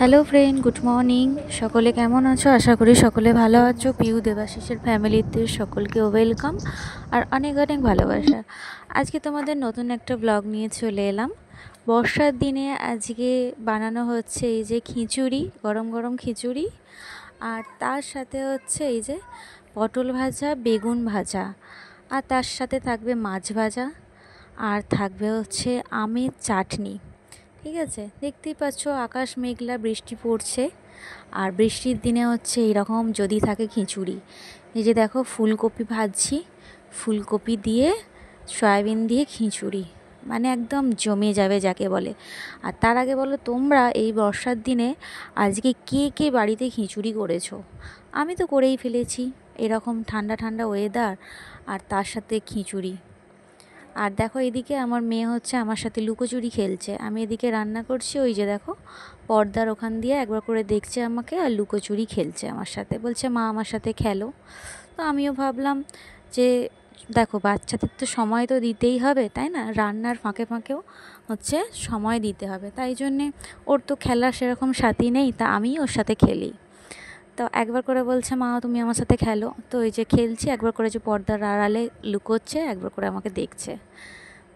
Hello friend, good morning. সকলে কেমন আছো? আশা করি সকলে ভালো আছো। পিউ দেবাশিসের ফ্যামিলিতে সকলকে ওয়েলকাম আর অনেক অনেক ভালোবাসা। আজকে তোমাদের নতুন একটা ব্লগ নিয়ে চলে এলাম। বর্ষার দিনে আজকে বানানো হচ্ছে এই যে খিচুড়ি, গরম গরম খিচুড়ি, আর তার সাথে হচ্ছে এই যে পটল ভাজা, বেগুন ভাজা, আর তার সাথে থাকবে মাছ ভাজা, আর থাকবে হচ্ছে আমের চাটনি। ঠিক আছে, দেখতেই পাচ্ছ আকাশ মেঘলা, বৃষ্টি পড়ছে। আর বৃষ্টির দিনে হচ্ছে এরকম যদি থাকে খিচুড়ি। এই যে দেখো ফুলকপি ভাজছি, ফুলকপি দিয়ে সয়াবিন দিয়ে খিচুড়ি, মানে একদম জমে যাবে যাকে বলে। আর তার আগে বলো, তোমরা এই বর্ষার দিনে আজকে কে কে বাড়িতে খিচুড়ি করেছো? আমি তো করেই ফেলেছি। এরকম ঠান্ডা ঠান্ডা ওয়েদার আর তার সাথে খিচুড়ি। আর দেখো এদিকে আমার মেয়ে হচ্ছে আমার সাথে লুকোচুরি খেলছে। আমি এদিকে রান্না করছি, ওই যে দেখো পর্দার ওখান দিয়ে একবার করে দেখছে আমাকে আর লুকোচুরি খেলছে আমার সাথে, বলছে মা আমার সাথে খেলো। তো আমিও ভাবলাম যে দেখো বাচ্চাদের তো সময় তো দিতেই হবে, তাই না? রান্নার ফাঁকে ফাঁকেও হচ্ছে সময় দিতে হবে, তাই জন্যে ওর তো খেলার সেরকম সাথী নেই, তা আমি ওর সাথে খেলি। তো একবার করে বলছে মা তুমি আমার সাথে খেলো, তো এই যে খেলছি, একবার করে যে পর্দার আড়ালে লুকোচ্ছে, একবার করে আমাকে দেখছে।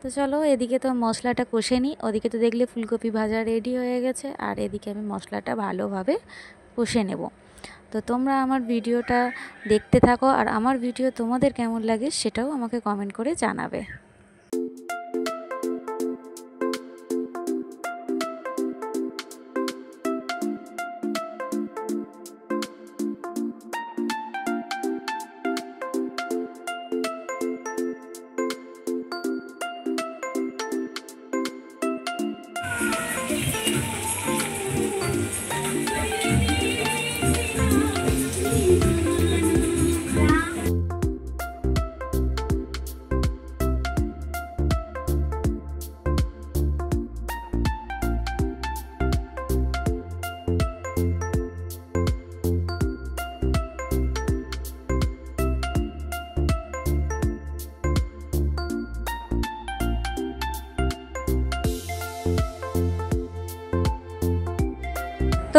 তো চলো এদিকে তো মশলাটা কষে নিই। ওদিকে তো দেখলে ফুলকপি ভাজা রেডি হয়ে গেছে, আর এদিকে আমি মশলাটা ভালোভাবে কষে নেব। তো তোমরা আমার ভিডিওটা দেখতে থাকো, আর আমার ভিডিও তোমাদের কেমন লাগে সেটাও আমাকে কমেন্ট করে জানাবে।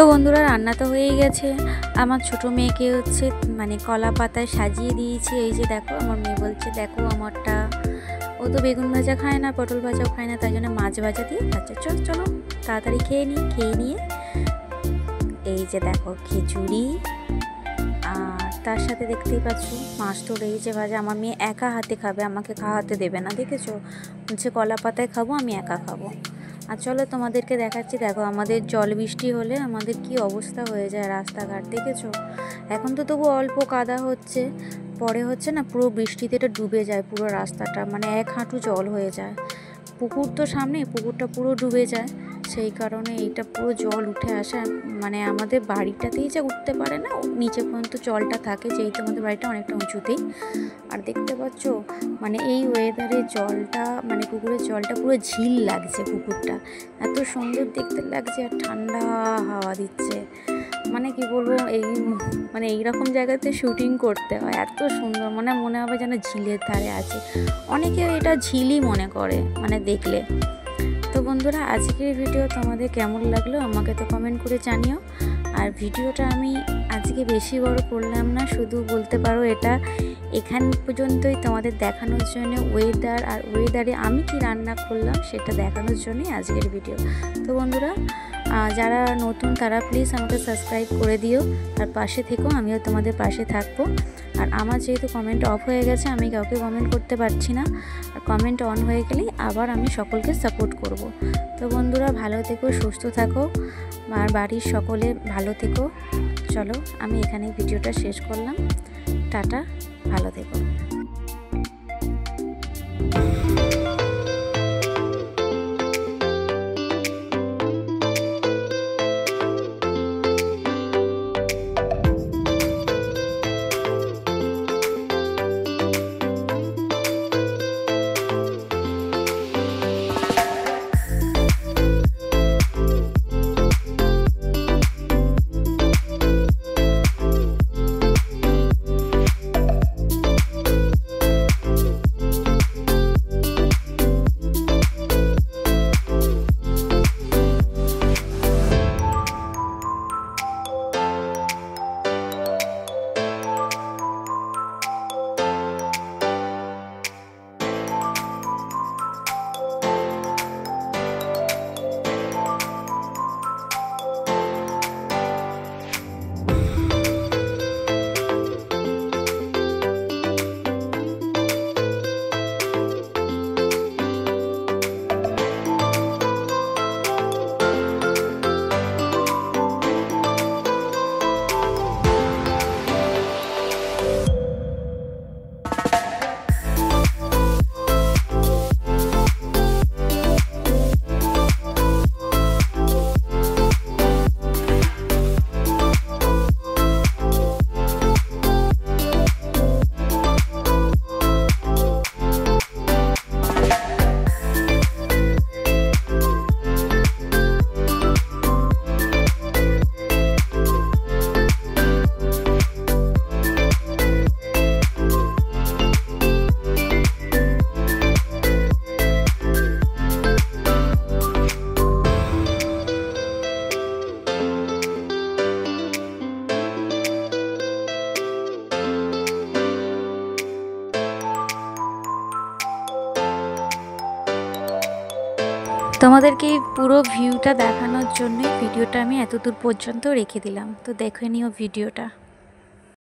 তো বন্ধুরা, রান্না তো হয়েই গেছে। আমার ছোট মেয়েকে হচ্ছে মানে কলা পাতায় সাজিয়ে দিয়েছি। এই যে দেখো আমার মেয়ে বলছে দেখো আমারটা। ও তো বেগুন ভাজা খায় না, পটল ভাজাও খায় না, তাই জন্য মাছ ভাজা দিয়ে খাচ্ছে। চলো তাড়াতাড়ি খেয়ে নিই। খেয়ে নিয়ে এই যে দেখো খিচুড়ি, আর তার সাথে দেখতেই পাচ্ছ মাছ তো রয়েছে ভাজা। আমার মেয়ে একা হাতে খাবে, আমাকে খাওয়াতে দেবে না, দেখেছো? বলছে কলা পাতায় খাবো, আমি একা খাবো। আর চলো তোমাদেরকে দেখাচ্ছি। দেখো আমাদের জল বৃষ্টি হলে আমাদের কি অবস্থা হয়ে যায় রাস্তাঘাট, দেখেছো? এখন তো তবু অল্প কাদা হচ্ছে, পরে হচ্ছে না পুরো বৃষ্টিতে এটা ডুবে যায়, পুরো রাস্তাটা মানে এক হাঁটু জল হয়ে যায়। পুকুর তো সামনে, পুকুরটা পুরো ডুবে যায়, সেই কারণে এইটা পুরো জল উঠে আসে। মানে আমাদের বাড়িটাতেই যে উঠতে পারে না, নিচে পর্যন্ত জলটা থাকে, যেহেতু আমাদের বাড়িটা অনেকটা উঁচুতেই। আর দেখতে পাচ্ছ মানে এই ওয়েদারে জলটা মানে পুকুরের জলটা পুরো ঝিল লাগছে, পুকুরটা এত সুন্দর দেখতে লাগছে, আর ঠান্ডা হাওয়া দিচ্ছে। মানে কি বলবো, মানে এইরকম জায়গাতে শুটিং করতে হয়, এত সুন্দর, মানে মনে হবে যেন ঝিলের ধারে আছে। অনেকে এটা ঝিলই মনে করে মানে দেখলে। তো বন্ধুরা, আজকের ভিডিও তোমাদের কেমন লাগলো আমাকে তো কমেন্ট করে জানিও। আর ভিডিওটা আমি আজকে বেশি বড় করলাম না, শুধু বলতে পারো এটা এখান পর্যন্তই তোমাদের দেখানোর জন্য ওয়েদার, আর ওয়েদারে আমি কি রান্না করলাম সেটা দেখানোর জন্যই আজকের ভিডিও। তো বন্ধুরা, যারা নতুন তারা প্লিজ আমাকে সাবস্ক্রাইব করে দিও, আর পাশে থেকো, আমিও তোমাদের পাশে থাকবো। আর আমার যেহেতু কমেন্ট অফ হয়ে গেছে, আমি কাউকে কমেন্ট করতে পারছি না, আর কমেন্ট অন হয়ে গেলেই আবার আমি সকলকে সাপোর্ট করব। তো বন্ধুরা, ভালো থেকো, সুস্থ থাকো, আর বাড়ির সকলে ভালো থেকো। চলো আমি এখানে ভিডিওটা শেষ করলাম। টাটা, ভালো থেকো। তোমাদেরকে এই পুরো ভিউটা দেখানোর জন্যই ভিডিওটা আমি এত দূর পর্যন্ত রেখে দিলাম। তো দেখে নিও ভিডিওটা।